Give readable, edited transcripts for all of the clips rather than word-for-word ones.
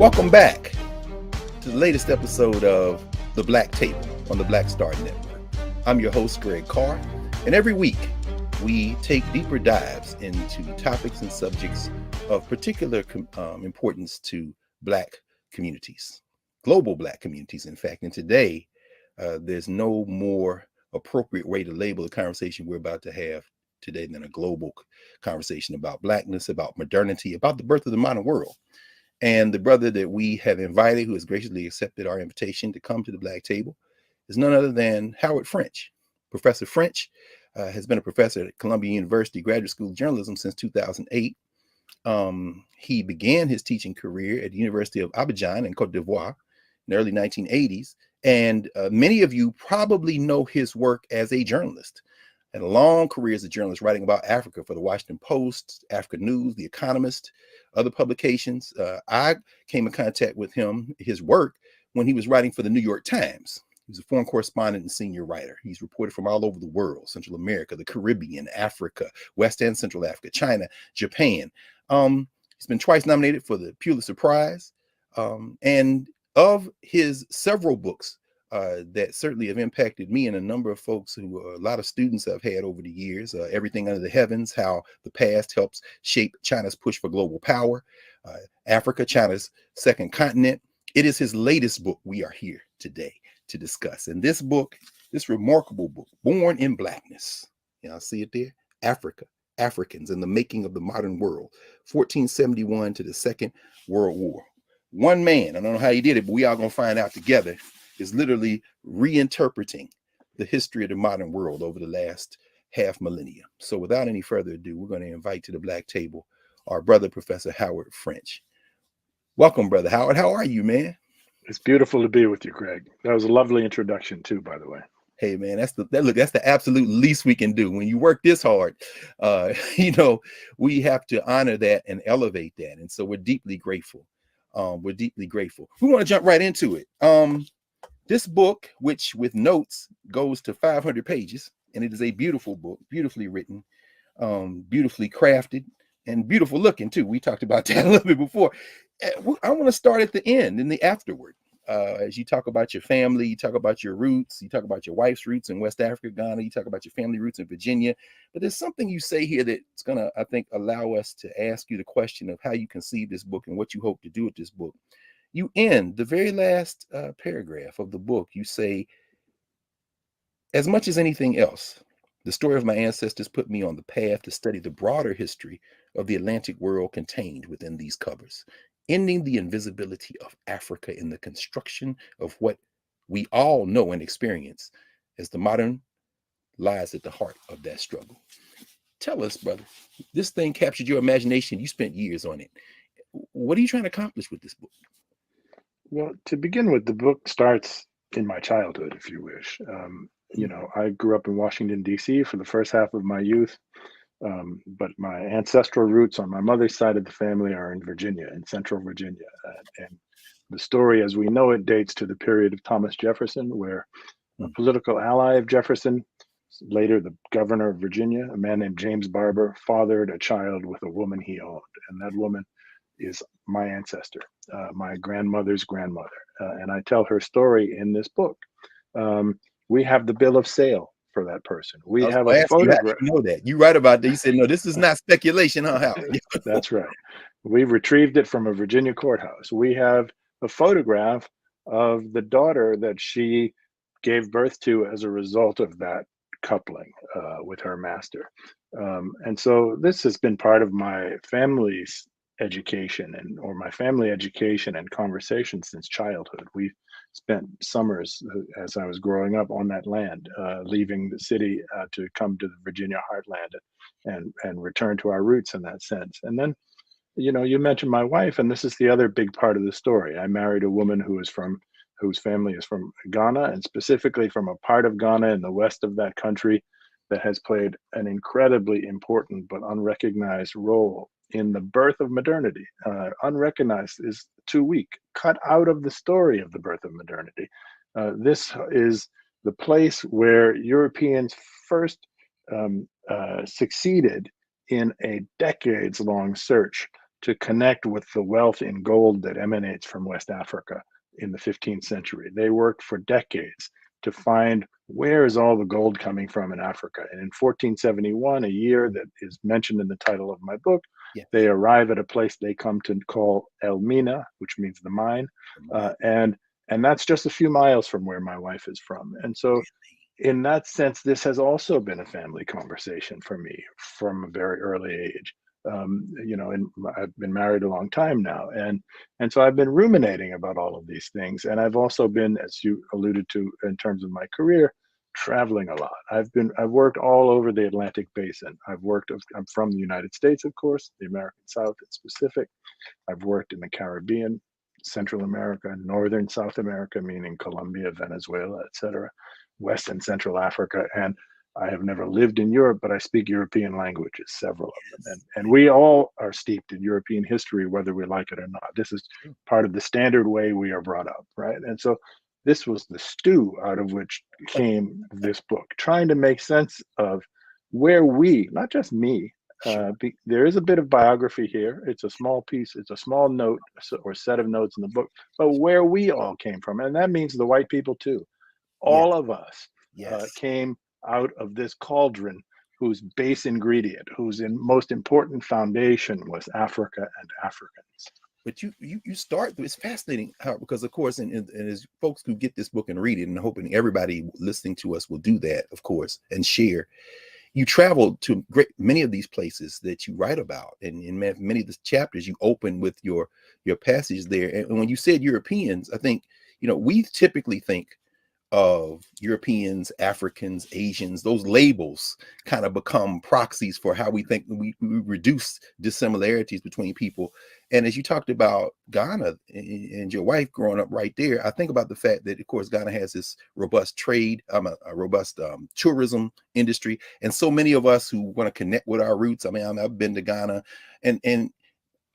Welcome back to the latest episode of The Black Table on the Black Star Network. I'm your host, Greg Carr, and every week we take deeper dives into topics and subjects of particular importance to Black communities, global Black communities, in fact. And today, there's no more appropriate way to label the conversation we're about to have today than a global conversation about Blackness, about modernity, about the birth of the modern world. And the brother that we have invited, who has graciously accepted our invitation to come to the Black Table, is none other than Howard French. Professor French has been a professor at Columbia University Graduate School of Journalism since 2008. He began his teaching career at the University of Abidjan in Cote d'Ivoire in the early 1980s. And many of you probably know his work as a journalist. And a long career as a journalist, writing about Africa for the Washington Post, Africa News, The Economist, other publications. I came in contact with his work, when he was writing for the New York Times. He was a foreign correspondent and senior writer. He's reported from all over the world: Central America, the Caribbean, Africa, West and Central Africa, China, Japan. He's been twice nominated for the Pulitzer Prize. And of his several books, that certainly have impacted me and a number of folks who a lot of students I've had over the years. Everything Under the Heavens: How the Past Helps Shape China's Push for Global Power. Africa, China's Second Continent. It is his latest book we are here today to discuss. And this book, this remarkable book, Born in Blackness. I see it there. Africa, Africans, and the Making of the Modern World, 1471 to the Second World War. One man, I don't know how he did it, but we are going to find out together, is literally reinterpreting the history of the modern world over the last half millennia. So without any further ado, we're going to invite to the Black Table our brother, Professor Howard French. Welcome, Brother Howard. How are you, man? It's beautiful to be with you, Greg. That was a lovely introduction too, by the way. Hey, man, that's the absolute least we can do. When you work this hard, we have to honor that and elevate that. And so we're deeply grateful. We want to jump right into it. This book, which with notes goes to 500 pages, and it is a beautiful book, beautifully written, beautifully crafted, and beautiful looking too. We talked about that a little bit before. I want to start at the end, in the afterword. As you talk about your family, you talk about your roots, you talk about your wife's roots in West Africa, Ghana, you talk about your family roots in Virginia. But there's something you say here that's going to, I think, allow us to ask you the question of how you conceive this book and what you hope to do with this book. You end the very last paragraph of the book. You say, as much as anything else, the story of my ancestors put me on the path to study the broader history of the Atlantic world contained within these covers, ending the invisibility of Africa in the construction of what we all know and experience as the modern lies at the heart of that struggle. Tell us, brother, this thing captured your imagination. You spent years on it. What are you trying to accomplish with this book? Well, to begin with, the book starts in my childhood, if you wish. I grew up in Washington, D.C. for the first half of my youth, but my ancestral roots on my mother's side of the family are in Virginia, in central Virginia. And the story as we know it dates to the period of Thomas Jefferson, where a political ally of Jefferson, later the governor of Virginia, a man named James Barber, fathered a child with a woman he owned. And that woman is my ancestor, my grandmother's grandmother. And I tell her story in this book. We have the bill of sale for that person. We have a photograph. You know that. You write about that. You said, no, this is not speculation, huh, Howard? That's right. We retrieved it from a Virginia courthouse. We have a photograph of the daughter that she gave birth to as a result of that coupling with her master. And so this has been part of my family's education or my family education and conversation since childhood. We spent summers as I was growing up on that land, leaving the city to come to the Virginia heartland and return to our roots in that sense. And then, you mentioned my wife, and this is the other big part of the story. I married a woman whose family is from Ghana, and specifically from a part of Ghana in the west of that country that has played an incredibly important but unrecognized role in the birth of modernity. Unrecognized is too weak, cut out of the story of the birth of modernity. This is the place where Europeans first succeeded in a decades-long search to connect with the wealth in gold that emanates from West Africa in the 15th century. They worked for decades to find where is all the gold coming from in Africa. And in 1471, a year that is mentioned in the title of my book, Yes. they arrive at a place they come to call El Mina, which means the mine. And that's just a few miles from where my wife is from. And so in that sense, this has also been a family conversation for me from a very early age. And I've been married a long time now, and so I've been ruminating about all of these things. And I've also been, as you alluded to, in terms of my career, traveling a lot. I've worked all over the Atlantic Basin. I'm from the United States, of course, the American South in specific. I've worked in the Caribbean, Central America, Northern South America, meaning Colombia, Venezuela, etc., West and Central Africa, and I have never lived in Europe, but I speak European languages, several of them. And we all are steeped in European history, whether we like it or not. This is part of the standard way we are brought up, right? And so this was the stew out of which came this book, trying to make sense of where we, not just me, there is a bit of biography here. It's a small piece, it's a small note or set of notes in the book, but where we all came from. And that means the white people too. All of us came out of this cauldron whose base ingredient, whose most important foundation was Africa and Africans. But you start, it's fascinating how, because of course, and as folks who get this book and read it, and hoping everybody listening to us will do that, of course, and share. You travel to many of these places that you write about, and in many of the chapters you open with your passage there. And when you said Europeans, I think, we typically think of Europeans, Africans, Asians. Those labels kind of become proxies for how we think we reduce dissimilarities between people. And as you talked about Ghana and your wife growing up right there, I think about the fact that, of course, Ghana has this robust trade, a robust tourism industry. And so many of us who want to connect with our roots, I've been to Ghana, and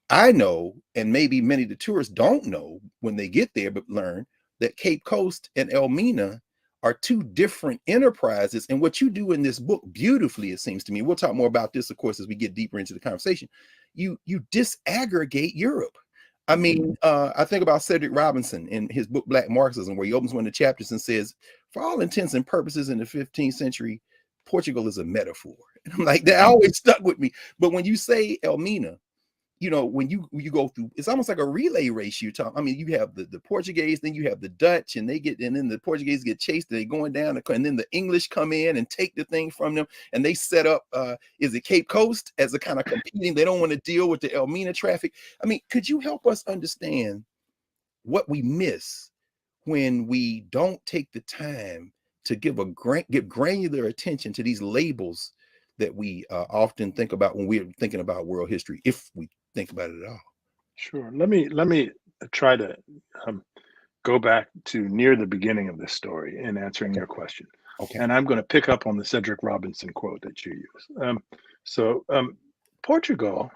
I know, and maybe many of the tourists don't know when they get there, but learn that Cape Coast and Elmina are two different enterprises. And what you do in this book beautifully, it seems to me, we'll talk more about this, of course, as we get deeper into the conversation, you disaggregate Europe. I mean, I think about Cedric Robinson in his book, Black Marxism, where he opens one of the chapters and says, for all intents and purposes in the 15th century, Portugal is a metaphor. And I'm like, that always stuck with me. But when you say Elmina, when you go through, it's almost like a relay race. You have the Portuguese, then you have the Dutch, and then the Portuguese get chased, they're going down, and then the English come in and take the thing from them, and they set up, is it Cape Coast as a kind of competing, they don't want to deal with the Elmina traffic. Could you help us understand what we miss when we don't take the time to give granular attention to these labels that we often think about when we're thinking about world history, if we think about it at all? Sure. Let me try to go back to near the beginning of this story in answering your question. Okay. And I'm going to pick up on the Cedric Robinson quote that you use. Portugal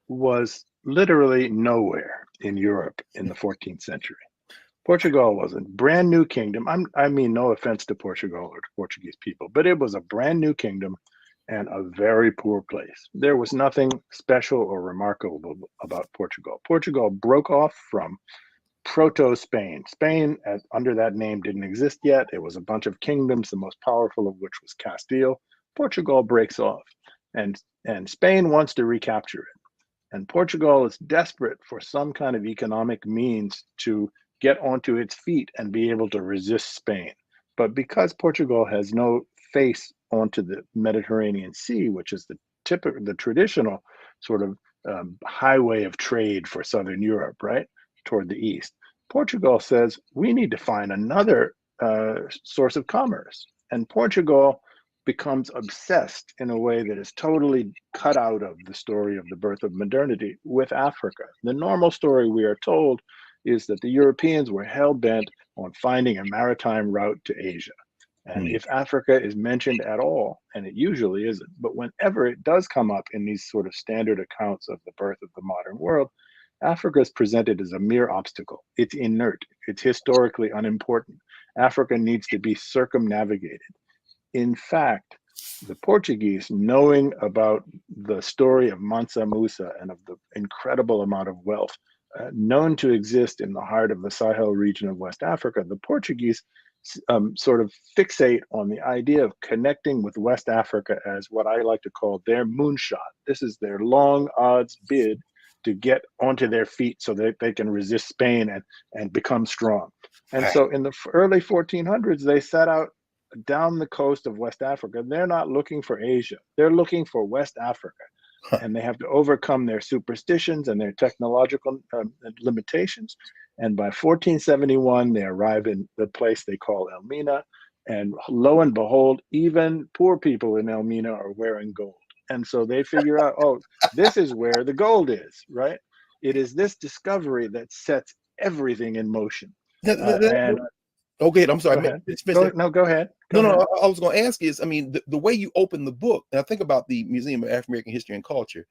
was literally nowhere in Europe in the 14th century. Portugal was a brand new kingdom. I mean, no offense to Portugal or to Portuguese people, but it was a brand new kingdom and a very poor place. There was nothing special or remarkable about Portugal. Portugal broke off from Proto-Spain. Spain, under that name, didn't exist yet. It was a bunch of kingdoms, the most powerful of which was Castile. Portugal breaks off, and Spain wants to recapture it. And Portugal is desperate for some kind of economic means to get onto its feet and be able to resist Spain. But because Portugal has no face onto the Mediterranean Sea, which is the traditional sort of highway of trade for Southern Europe, right, toward the east, Portugal says, we need to find another source of commerce. And Portugal becomes obsessed in a way that is totally cut out of the story of the birth of modernity with Africa. The normal story we are told is that the Europeans were hell-bent on finding a maritime route to Asia. And if Africa is mentioned at all, and it usually isn't, but whenever it does come up in these sort of standard accounts of the birth of the modern world, Africa is presented as a mere obstacle. It's inert. It's historically unimportant. Africa needs to be circumnavigated. In fact, The Portuguese, knowing about the story of Mansa Musa and of the incredible amount of wealth known to exist in the heart of the Sahel region of West Africa, the Portuguese sort of fixate on the idea of connecting with West Africa as what I like to call their moonshot. This is their long odds bid to get onto their feet so that they can resist Spain and become strong. And so in the early 1400s, they set out down the coast of West Africa. They're not looking for Asia. They're looking for West Africa. And they have to overcome their superstitions and their technological limitations. And by 1471, they arrive in the place they call Elmina. And lo and behold, even poor people in Elmina are wearing gold. And so they figure out, oh, this is where the gold is, right? It is this discovery that sets everything in motion. Okay, I'm sorry. Go ahead. Go ahead. No, I was going to ask is, I mean, the way you open the book, and I think about the Museum of African American History and Culture,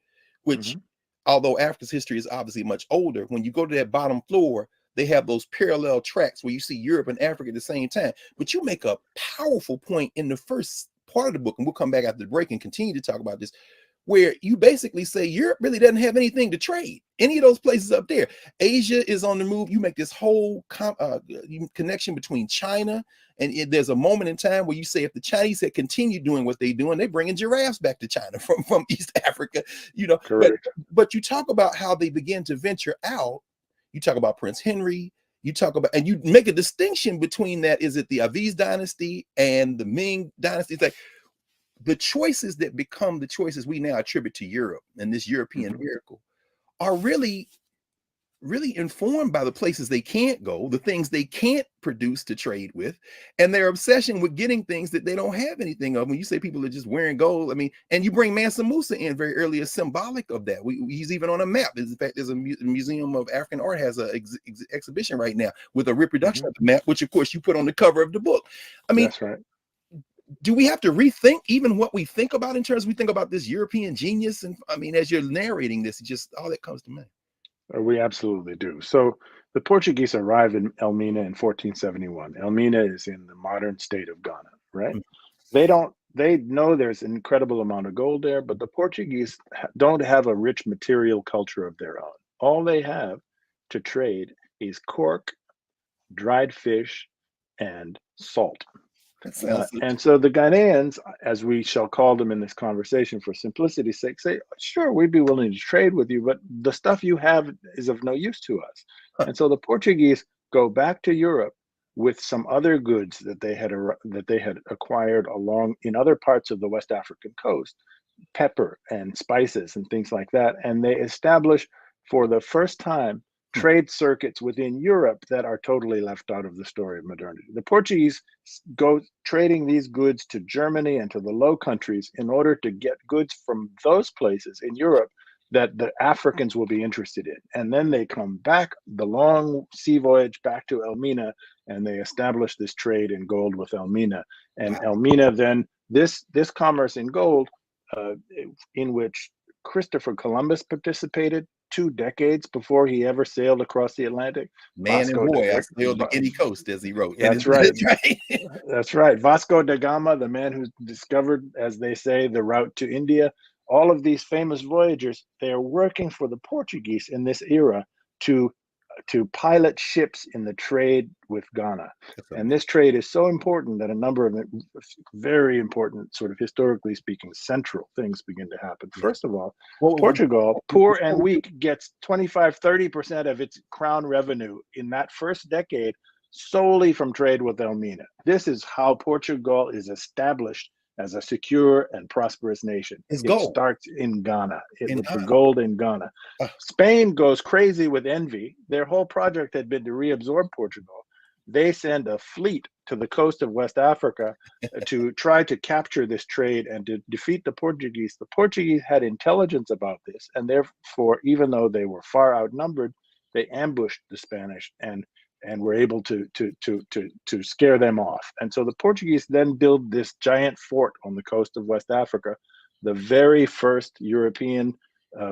which, although Africa's history is obviously much older, when you go to that bottom floor, they have those parallel tracks where you see Europe and Africa at the same time. But you make a powerful point in the first part of the book, and we'll come back after the break and continue to talk about this, where you basically say Europe really doesn't have anything to trade. Any of those places up there. Asia is on the move. You make this whole connection between China, and there's a moment in time where you say if the Chinese had continued doing what they're doing, they're bringing giraffes back to China from East Africa, you know. Correct. But you talk about how they begin to venture out. You talk about Prince Henry. You talk about, and you make a distinction between that. Is it the Aviz dynasty and the Ming dynasty? It's like the choices that become the choices we now attribute to Europe and this European miracle are really informed by the places they can't go, the things they can't produce to trade with, and their obsession with getting things that they don't have anything of. When you say people are just wearing gold, I mean, and you bring Mansa Musa in very early as symbolic of that. He's even on a map. In fact, there's a Museum of African Art has an exhibition right now with a reproduction of the map, which of course you put on the cover of the book. I mean, that's right. Do we have to rethink even what we think about in terms we think about this European genius? And I mean, as you're narrating this, just all that comes to mind. We absolutely do. So the Portuguese arrive in Elmina in 1471. Elmina is in the modern state of Ghana, right? They know there's an incredible amount of gold there, but the Portuguese don't have a rich material culture of their own. All they have to trade is cork, dried fish, and salt. And so the Ghanaians, as we shall call them in this conversation for simplicity's sake, say, sure, we'd be willing to trade with you, but the stuff you have is of no use to us. And so the Portuguese go back to Europe with some other goods that they had acquired along in other parts of the West African coast, pepper and spices and things like that. And they establish for the first time trade circuits within Europe that are totally left out of the story of modernity. The Portuguese go trading these goods to Germany and to the Low Countries in order to get goods from those places in Europe that the Africans will be interested in. And then they come back, the long sea voyage back to Elmina, and they establish this trade in gold with Elmina. And Elmina then, this commerce in gold, in which Christopher Columbus participated 2 decades before he ever sailed across the Atlantic. Man and boy, I sailed the Guinea coast, as he wrote. That's right. That's right. Vasco da Gama, the man who discovered, as they say, the route to India. All of these famous voyagers, they are working for the Portuguese in this era to pilot ships in the trade with Ghana. And this trade is so important that a number of very important, sort of historically speaking, central things begin to happen. First of all, Portugal, poor and weak, gets 25-30% of its crown revenue in that first decade solely from trade with Elmina. This is how Portugal is established as a secure and prosperous nation. It starts in Ghana, with the gold in Ghana. Spain goes crazy with envy. Their whole project had been to reabsorb Portugal. They send a fleet to the coast of West Africa to try to capture this trade and to defeat the Portuguese. The Portuguese had intelligence about this, and therefore, even though they were far outnumbered, they ambushed the Spanish and were able to scare them off. And so the Portuguese then build this giant fort on the coast of West Africa, the very first European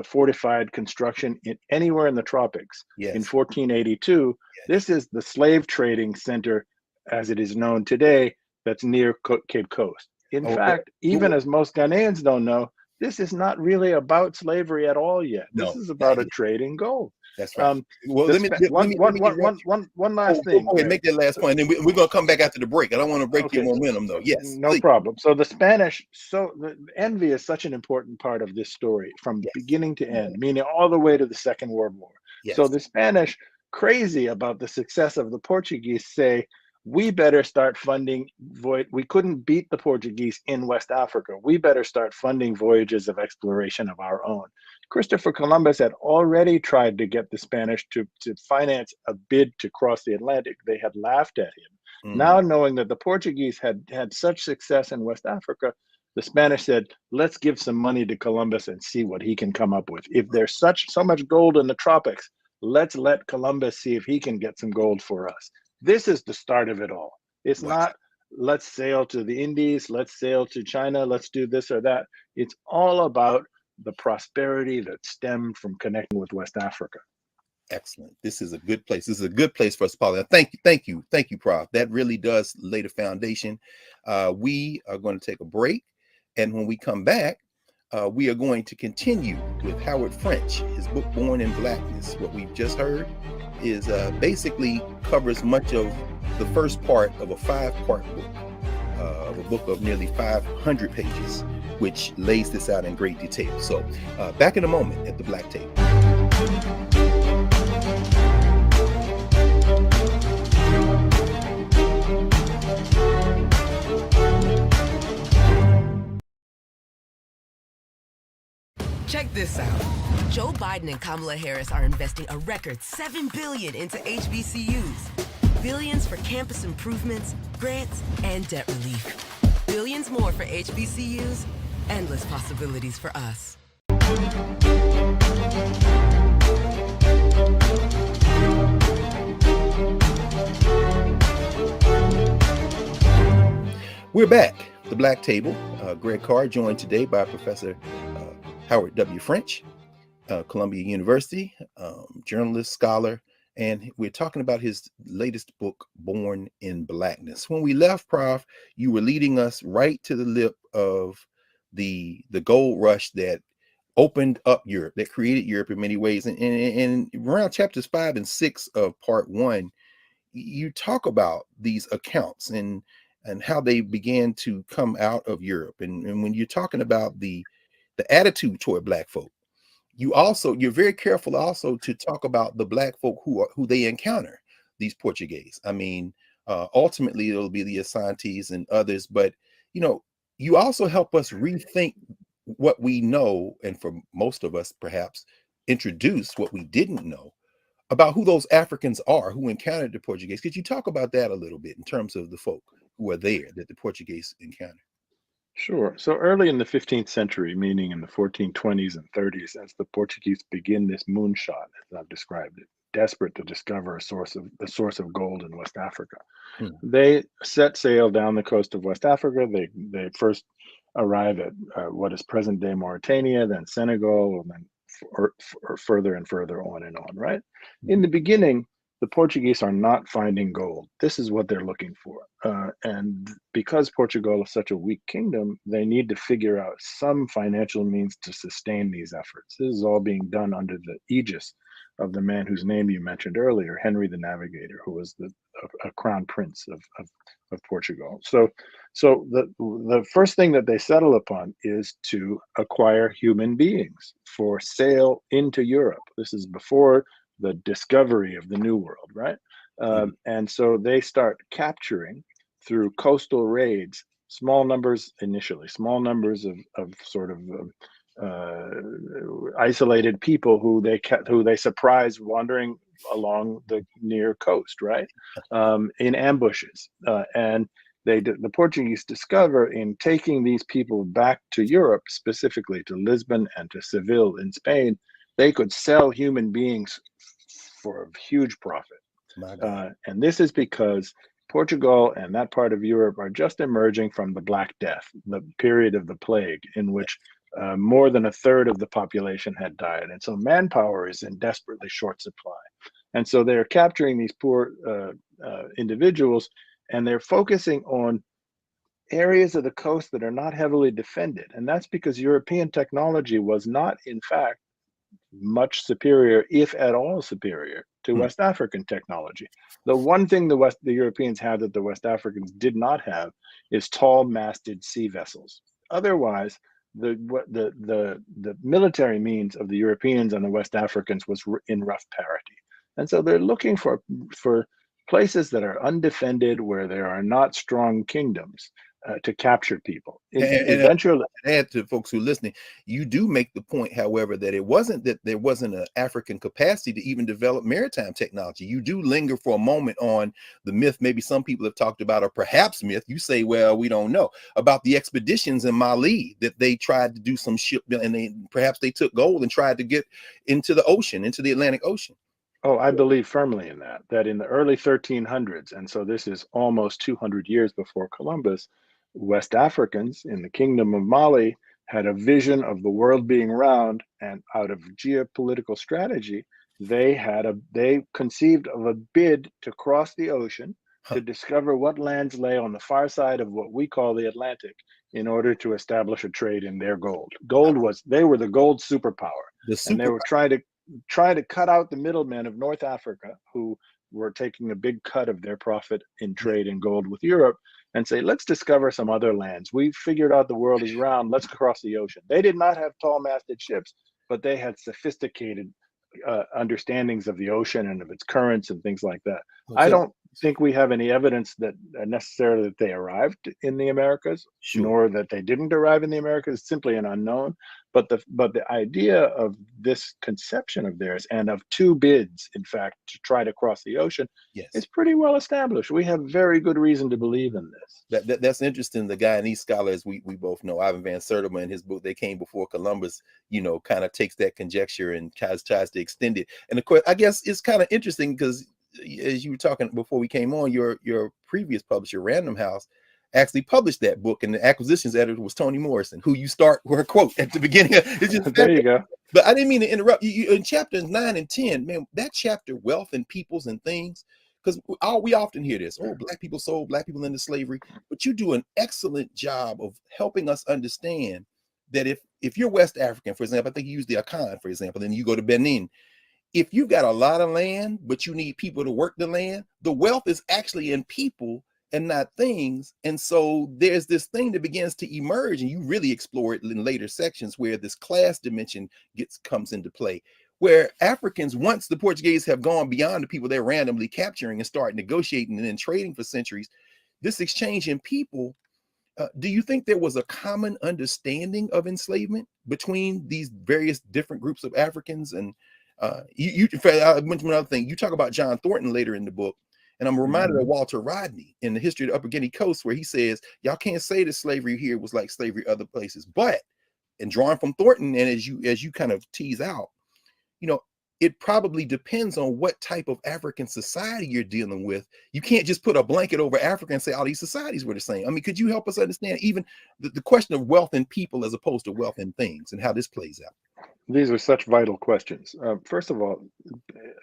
fortified construction anywhere in the tropics. In 1482. This is the slave trading center, as it is known today, that's near Cape Coast. In Oh, fact, even as most Ghanaians don't know, this is not really about slavery at all yet. This no, is not about a yet. trade in gold. That's right. Well, The let me spe- let me let me interrupt you. one Oh, last go thing, ahead and Greg. make that last point. And then we're going to come back after the break. I don't want to break your Okay, momentum, though. Yes, no please. problem. So the Spanish, so the envy is such an important part of this story from Yes, beginning to end, meaning all the way to the Second World War. So yes. the Spanish, crazy about the success of the Portuguese, say, we better start funding void. We couldn't beat the Portuguese in West Africa. We better start funding voyages of exploration of our own. Christopher Columbus had already tried to get the Spanish to finance a bid to cross the Atlantic. They had laughed at him. Mm, Now, knowing that the Portuguese had such success in West Africa, the Spanish said, let's give some money to Columbus and see what he can come up with. If there's so much gold in the tropics, let's let Columbus see if he can get some gold for us. This is the start of it all. It's wow. not, let's sail to the Indies, let's sail to China, let's do this or that. It's all about the prosperity that stemmed from connecting with West Africa. Excellent. This is a good place. This is a good place for us, Paul. Thank you, Prof. That really does lay the foundation. We are going to take a break, and when we come back, we are going to continue with Howard French. His book "Born in Blackness." What we've just heard is basically covers much of the first part of a 5-part book, of a book of nearly 500 pages, which lays this out in great detail. So, back in a moment at the Black Table. Check this out. Joe Biden and Kamala Harris are investing a record $7 billion into HBCUs. Billions for campus improvements, grants, and debt relief. Billions more for HBCUs. Endless possibilities for us. We're back. The Black Table. Greg Carr, joined today by Professor Howard W. French, Columbia University, journalist, scholar, and we're talking about his latest book, Born in Blackness. When we left, Prof, you were leading us right to the lip of the gold rush that opened up Europe, that created Europe in many ways. And around chapters 5 and 6 of part 1, you talk about these accounts and how they began to come out of Europe. And when you're talking about the attitude toward Black folk, you're very careful also to talk about the Black folk who they encounter, these Portuguese. I mean, ultimately it'll be the Asantes and others, but you also help us rethink what we know, and for most of us perhaps introduce what we didn't know about who those Africans are who encountered the Portuguese. Could you talk about that a little bit in terms of the folk who are there that the Portuguese encountered? Sure. So early in the 15th century, meaning in the 1420s and 30s, as the Portuguese begin this moonshot, as I've described it, desperate to discover the source of gold in West Africa, Hmm. they set sail down the coast of West Africa. They first arrive at what is present-day Mauritania, then Senegal, and then further and further on and on. Right. In the beginning, the Portuguese are not finding gold. This is what they're looking for. And because Portugal is such a weak kingdom, they need to figure out some financial means to sustain these efforts. This is all being done under the aegis of the man whose name you mentioned earlier, Henry the Navigator, who was a crown prince of Portugal. So the first thing that they settle upon is to acquire human beings for sale into Europe. This is before the discovery of the New World, right? And so they start capturing through coastal raids, small numbers initially, small numbers of sort of isolated people who they surprise wandering along the near coast, right? In ambushes, and the Portuguese discover in taking these people back to Europe, specifically to Lisbon and to Seville in Spain, they could sell human beings for a huge profit. My God. And this is because Portugal and that part of Europe are just emerging from the Black Death, the period of the plague in which more than a third of the population had died. And so manpower is in desperately short supply. And so they're capturing these poor individuals, and they're focusing on areas of the coast that are not heavily defended. And that's because European technology was not, in fact, much superior, if at all superior, to Hmm. West African technology. The one thing the Europeans had that the West Africans did not have is tall-masted sea vessels. Otherwise, the military means of the Europeans and the West Africans was in rough parity. And so they're looking for places that are undefended, where there are not strong kingdoms to capture people. And Eventually, add to folks who are listening, you do make the point, however, that it wasn't that there wasn't an African capacity to even develop maritime technology. You do linger for a moment on the myth, maybe some people have talked about, or perhaps myth, you say, well, we don't know, about the expeditions in Mali that they tried to do some shipbuilding, and perhaps they took gold and tried to get into the ocean, into the Atlantic Ocean. oh, I believe firmly in that in the early 1300s, and so this is almost 200 years before Columbus, West Africans in the Kingdom of Mali had a vision of the world being round, and out of geopolitical strategy, they conceived of a bid to cross the ocean to discover what lands lay on the far side of what we call the Atlantic in order to establish a trade in their gold. They were the gold superpower, The and they super were trying to cut out the middlemen of North Africa, who were taking a big cut of their profit in trade in gold with Europe, and say, let's discover some other lands. We figured out the world is round. Let's cross the ocean. They did not have tall-masted ships, but they had sophisticated understandings of the ocean and of its currents and things like that. I don't think we have any evidence that necessarily that they arrived in the Americas, Sure. nor that they didn't arrive in the Americas. It's simply an unknown. But the idea of this conception of theirs, and of two bids, in fact, to try to cross the ocean, Yes. is pretty well established. We have very good reason to believe in this. That's interesting. The guy in these scholars, we both know, Ivan Van Sertima, in his book They Came Before Columbus, kind of takes that conjecture and tries to extend it. And of course, I guess it's kind of interesting because, as you were talking before we came on, your previous publisher, Random House, actually published that book, and the acquisitions editor was Toni Morrison, who you start her quote at the beginning. It's just there you go. But I didn't mean to interrupt you. In chapters 9 and 10, man, that chapter, Wealth and Peoples and Things, because we often hear this, oh, black people sold black people into slavery, but you do an excellent job of helping us understand that if you're West African, for example, I think you use the Akan, for example, then you go to Benin. If you've got a lot of land, but you need people to work the land, the wealth is actually in people and not things. And so there's this thing that begins to emerge, and you really explore it in later sections where this class dimension comes into play, where Africans, once the Portuguese have gone beyond the people they're randomly capturing and start negotiating and then trading for centuries, this exchange in people, do you think there was a common understanding of enslavement between these various different groups of Africans? And I mentioned another thing. You talk about John Thornton later in the book, and I'm reminded of Walter Rodney in the History of the Upper Guinea Coast, where he says, y'all can't say that slavery here was like slavery other places, but, and drawing from Thornton, and as you kind of tease out, it probably depends on what type of African society you're dealing with. You can't just put a blanket over Africa and say all these societies were the same. I mean, could you help us understand even the question of wealth in people as opposed to wealth in things, and how this plays out? These are such vital questions. First of all,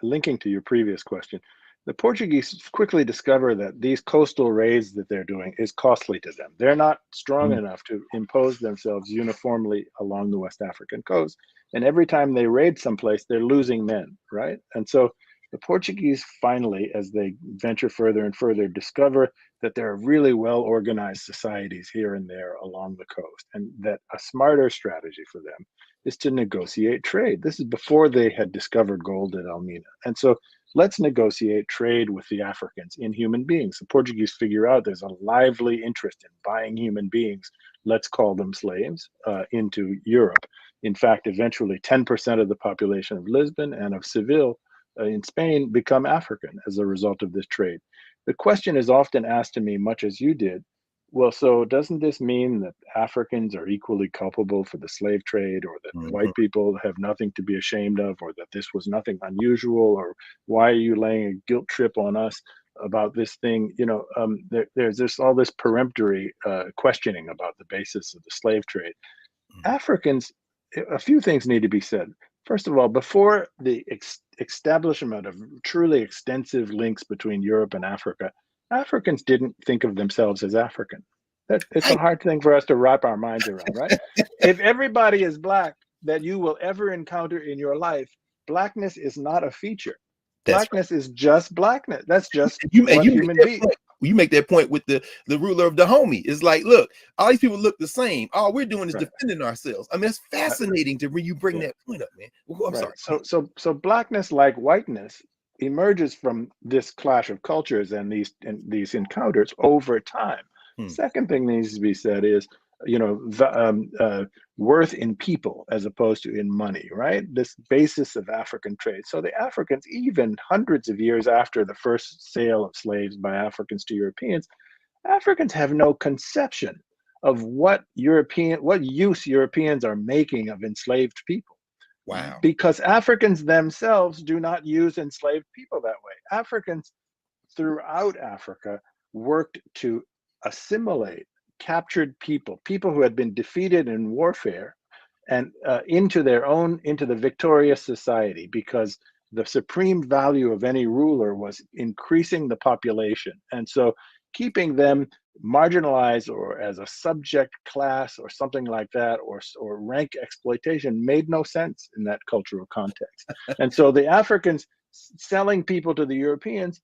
linking to your previous question, the Portuguese quickly discover that these coastal raids that they're doing is costly to them. They're not strong enough to impose themselves uniformly along the West African coast. And every time they raid someplace, they're losing men, right? And so the Portuguese finally, as they venture further and further, discover that there are really well-organized societies here and there along the coast, and that a smarter strategy for them is to negotiate trade. This is before they had discovered gold at Elmina. And so let's negotiate trade with the Africans in human beings. The Portuguese figure out there's a lively interest in buying human beings, let's call them slaves, into Europe. In fact, eventually 10% of the population of Lisbon and of Seville in Spain become African as a result of this trade. The question is often asked to me, much as you did, well, so doesn't this mean that Africans are equally culpable for the slave trade, or that white people have nothing to be ashamed of, or that this was nothing unusual, or why are you laying a guilt trip on us about this thing? There's just all this peremptory questioning about the basis of the slave trade. Africans, a few things need to be said. First of all, before the establishment of truly extensive links between Europe and Africa, Africans didn't think of themselves as African. It's a hard thing for us to wrap our minds around, right? If everybody is Black that you will ever encounter in your life, Blackness is not a feature. That's right. Blackness is just Blackness. That's just And you what human beings. You make that point with the ruler of Dahomey. It's like, look, all these people look the same. All we're doing is defending ourselves. I mean, it's fascinating to when you bring that point up, man. Well, I'm sorry. So Blackness, like whiteness, emerges from this clash of cultures and these encounters over time. Second thing that needs to be said is, worth in people as opposed to in money, right? This basis of African trade. So the Africans, even hundreds of years after the first sale of slaves by Africans to Europeans, Africans have no conception of what use Europeans are making of enslaved people. Wow. Because Africans themselves do not use enslaved people that way. Africans throughout Africa worked to assimilate captured people who had been defeated in warfare, and into the victorious society, because the supreme value of any ruler was increasing the population. And so keeping them marginalized or as a subject class or something like that, or rank exploitation, made no sense in that cultural context. And so the Africans selling people to the Europeans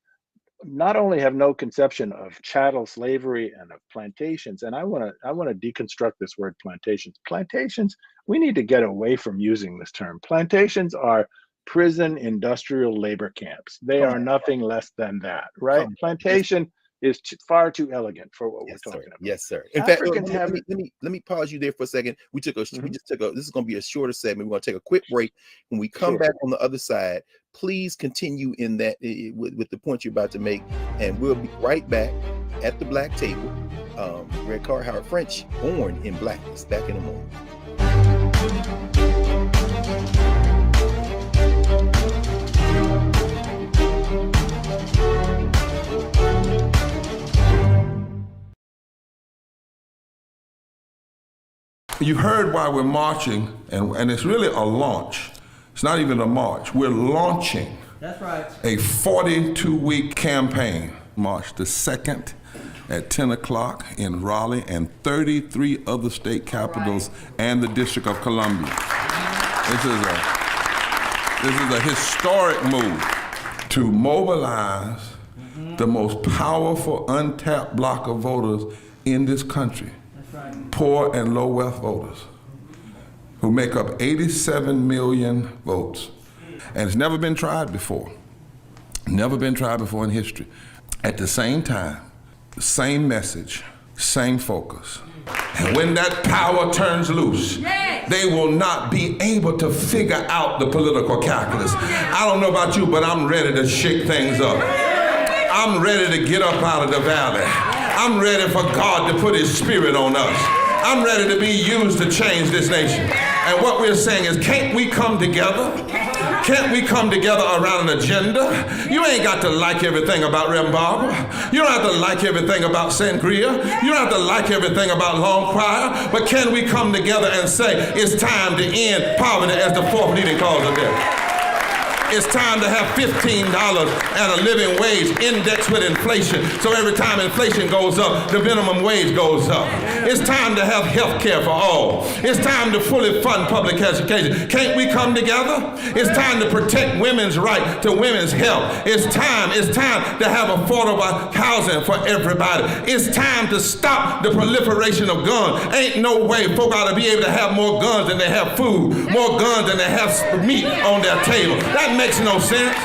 not only have no conception of chattel slavery and of plantations, and I want to deconstruct this word plantations. Plantations, we need to get away from using this term. Plantations are prison industrial labor camps. They are nothing less than that, right? Plantation is far too elegant for what we're talking about. Yes, sir. In fact, let me pause you there for a second. We just took this is going to be a shorter segment. We're going to take a quick break. When we come back on the other side, please continue in that with the point you're about to make, and we'll be right back at the Black Table. Greg Carr, Howard French, born in Blackness. Back in a moment. You heard why we're marching, and it's really a launch. It's not even a march. We're launching. That's right. A 42-week campaign. March the 2nd at 10 o'clock in Raleigh and 33 other state capitals and the District of Columbia. This is a historic move to mobilize the most powerful untapped block of voters in this country. Poor and low wealth voters who make up 87 million votes. And it's never been tried before. Never been tried before in history. At the same time, same message, same focus. And when that power turns loose, they will not be able to figure out the political calculus. I don't know about you, but I'm ready to shake things up. I'm ready to get up out of the valley. I'm ready for God to put his spirit on us. I'm ready to be used to change this nation. And what we're saying is, can't we come together? Can't we come together around an agenda? You ain't got to like everything about Reverend Barbara. You don't have to like everything about Sangria. You don't have to like everything about Long Choir. But can we come together and say, it's time to end poverty as the fourth leading cause of death? It's time to have $15 and a living wage indexed with inflation. So every time inflation goes up, the minimum wage goes up. It's time to have health care for all. It's time to fully fund public education. Can't we come together? It's time to protect women's right to women's health. It's time to have affordable housing for everybody. It's time to stop the proliferation of guns. Ain't no way folk ought to be able to have more guns than they have food, more guns than they have meat on their table. That makes no sense.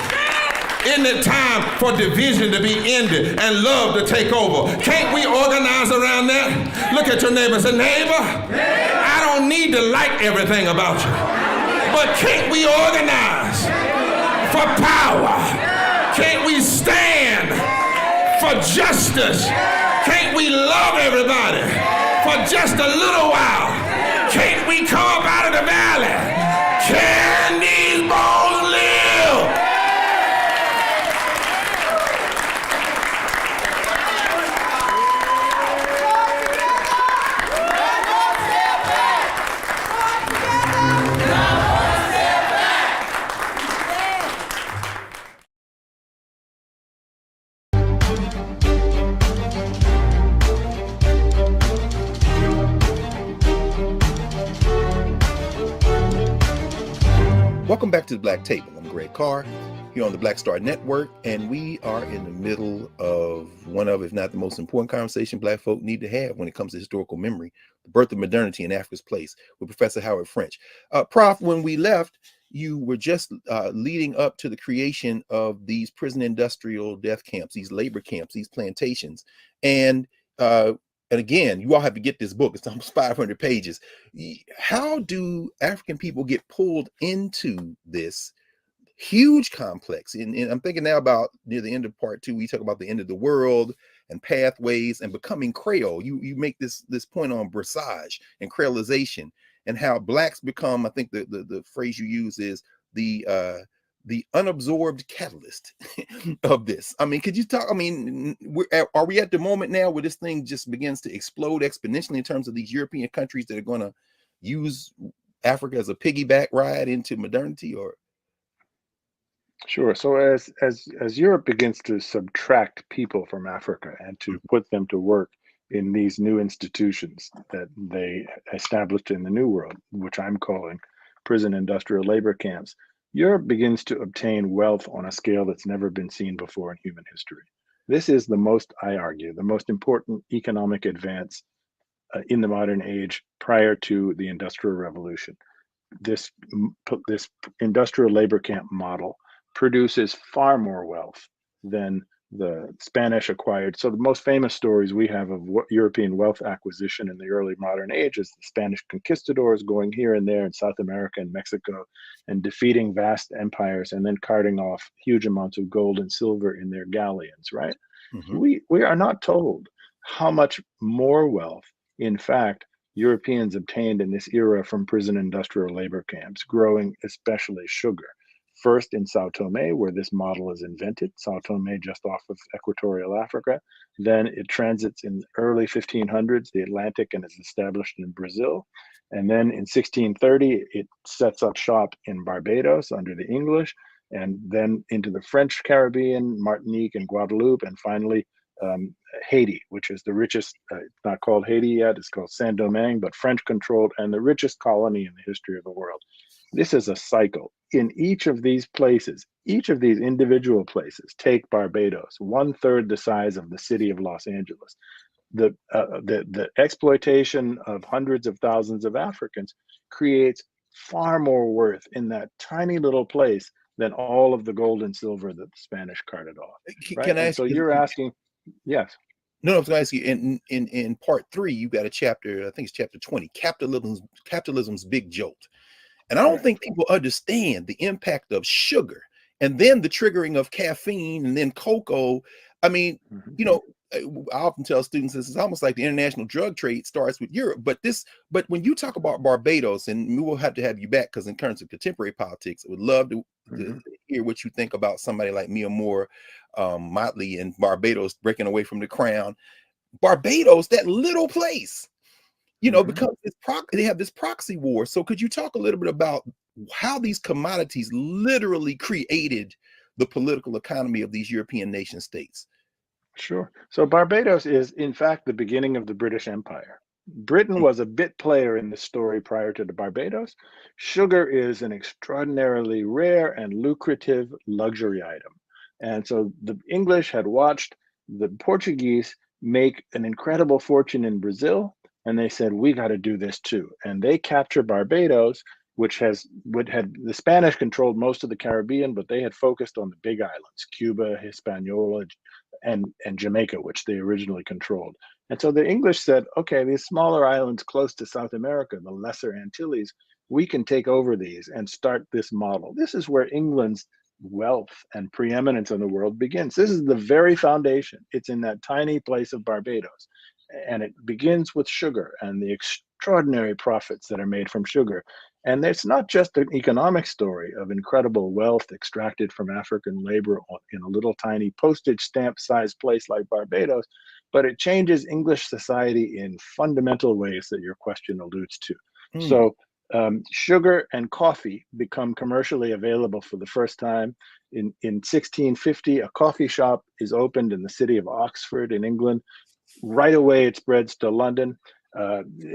Isn't it time for division to be ended and love to take over? Can't we organize around that? Look at your neighbor and say, neighbor, I don't need to like everything about you, but can't we organize for power? Can't we stand for justice? Can't we love everybody for just a little while? Can't we come up out of the valley? Can these bones live? Welcome back to the Black Table. I'm Greg Carr here on the Black Star Network, and we are in the middle of one of, if not the most important conversation Black folk need to have when it comes to historical memory, the birth of modernity in Africa's place, with Professor Howard French. Prof, when we left, you were just leading up to the creation of these prison industrial death camps, these labor camps, these plantations, and again, you all have to get this book. It's almost 500 pages. How do African people get pulled into this huge complex? And I'm thinking now about near the end of part 2, we talk about the end of the world and pathways and becoming Creole. You make this point on brassage and creolization and how Blacks become, I think the phrase you use is the unabsorbed catalyst of this. I mean, could you talk? I mean, are we at the moment now where this thing just begins to explode exponentially in terms of these European countries that are going to use Africa as a piggyback ride into modernity? Or Sure. So as Europe begins to subtract people from Africa and to put them to work in these new institutions that they established in the New World, which I'm calling prison industrial labor camps, Europe begins to obtain wealth on a scale that's never been seen before in human history. This is the most, I argue, the most important economic advance in the modern age prior to the Industrial Revolution. This industrial labor camp model produces far more wealth than the Spanish acquired. So the most famous stories we have of European wealth acquisition in the early modern age is the Spanish conquistadors going here and there in South America and Mexico and defeating vast empires and then carting off huge amounts of gold and silver in their galleons, right? We are not told how much more wealth, in fact, Europeans obtained in this era from prison industrial labor camps, growing especially sugar. First in Sao Tome, where this model is invented, Sao Tome just off of equatorial Africa. Then it transits in early 1500s, the Atlantic, and is established in Brazil. And then in 1630, it sets up shop in Barbados under the English, and then into the French Caribbean, Martinique and Guadeloupe, and finally Haiti, which is the richest, not called Haiti yet, it's called Saint-Domingue, but French controlled and the richest colony in the history of the world. This is a cycle. In each of these places, each of these individual places, take Barbados, 1/3 the size of the city of Los Angeles. The exploitation of hundreds of thousands of Africans creates far more worth in that tiny little place than all of the gold and silver that the Spanish carted off. Right? Can I ask so you, you're asking, yes. No, I was going to ask you, in part 3, you got a chapter, I think it's chapter 20, capitalism's big jolt. And I don't think people understand the impact of sugar and then the triggering of caffeine and then cocoa. I mean, you know, I often tell students this is almost like the international drug trade starts with Europe. But when you talk about Barbados, and we will have to have you back because in terms of contemporary politics, I would love to hear what you think about somebody like Mia Moore Motley in Barbados breaking away from the crown. Barbados, that little place, you know, because they have this proxy war. So could you talk a little bit about how these commodities literally created the political economy of these European nation states? Sure. So Barbados is, in fact, the beginning of the British Empire. Britain was a bit player in the story prior to the Barbados. Sugar is an extraordinarily rare and lucrative luxury item. And so the English had watched the Portuguese make an incredible fortune in Brazil, and they said, we got to do this too. And they capture Barbados, which had the Spanish controlled most of the Caribbean, but they had focused on the big islands, Cuba, Hispaniola, and Jamaica, which they originally controlled. And so the English said, okay, these smaller islands close to South America, the Lesser Antilles, we can take over these and start this model. This is where England's wealth and preeminence in the world begins. This is the very foundation. It's in that tiny place of Barbados. And it begins with sugar and the extraordinary profits that are made from sugar. And it's not just an economic story of incredible wealth extracted from African labor in a little tiny postage stamp sized place like Barbados, but it changes English society in fundamental ways that your question alludes to. So sugar and coffee become commercially available for the first time. In 1650, a coffee shop is opened in the city of Oxford in England. Right away, it spreads to London.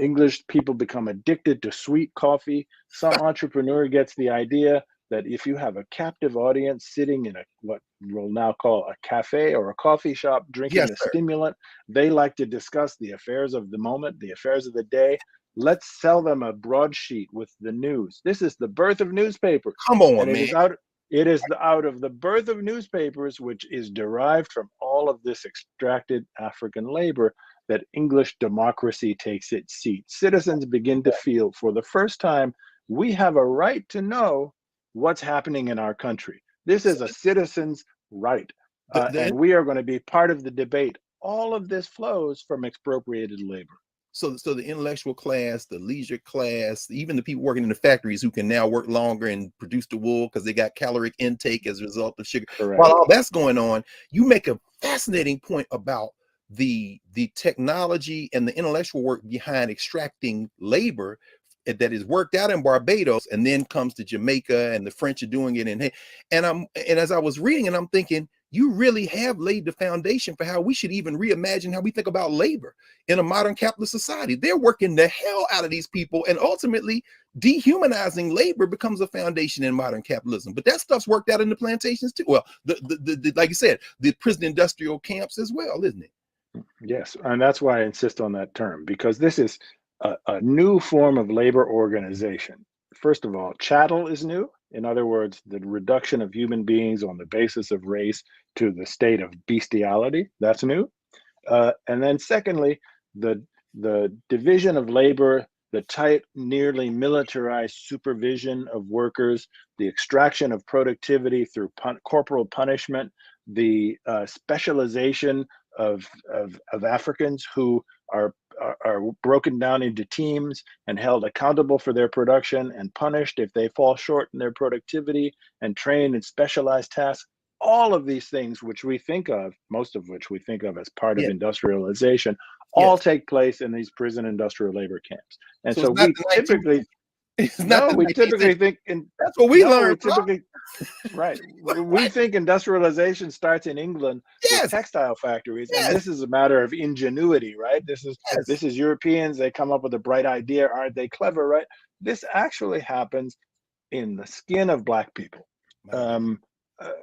English people become addicted to sweet coffee. Some entrepreneur gets the idea, that if you have a captive audience sitting in what we'll now call a cafe or a coffee shop drinking Yes, a sir. stimulant, they like to discuss the affairs of the moment, the affairs of the day. Let's sell them a broadsheet with the news. This is the birth of newspapers. Come on, And man. it is out of the birth of newspapers, which is derived from all of this extracted African labor, that English democracy takes its seat. Citizens begin to feel for the first time, we have a right to know what's happening in our country. This is a citizen's right. And we are going to be part of the debate. All of this flows from expropriated labor. So the intellectual class, the leisure class, even the people working in the factories who can now work longer and produce the wool because they got caloric intake as a result of sugar. Correct. While all that's going on, you make a fascinating point about the technology and the intellectual work behind extracting labor that is worked out in Barbados and then comes to Jamaica, and the French are doing it. And as I was reading, and I'm thinking, you really have laid the foundation for how we should even reimagine how we think about labor in a modern capitalist society. They're working the hell out of these people, and ultimately dehumanizing labor becomes a foundation in modern capitalism. But that stuff's worked out in the plantations too. Well, the like you said, the prison industrial camps as well, isn't it? Yes, and that's why I insist on that term, because this is a new form of labor organization. First of all, chattel is new. In other words, the reduction of human beings on the basis of race to the state of bestiality, that's new. And then secondly, the division of labor, the tight, nearly militarized supervision of workers, the extraction of productivity through corporal punishment, the specialization of Africans who are broken down into teams and held accountable for their production and punished if they fall short in their productivity, and trained in specialized tasks. All of these things, which we think of, most of which we think of as part of industrialization, all take place in these prison industrial labor camps. And so we typically think that's what we learned. Right. We think industrialization starts in England with textile factories, and this is a matter of ingenuity, right? This is Europeans. They come up with a bright idea. Aren't they clever, right? This actually happens in the skin of Black people.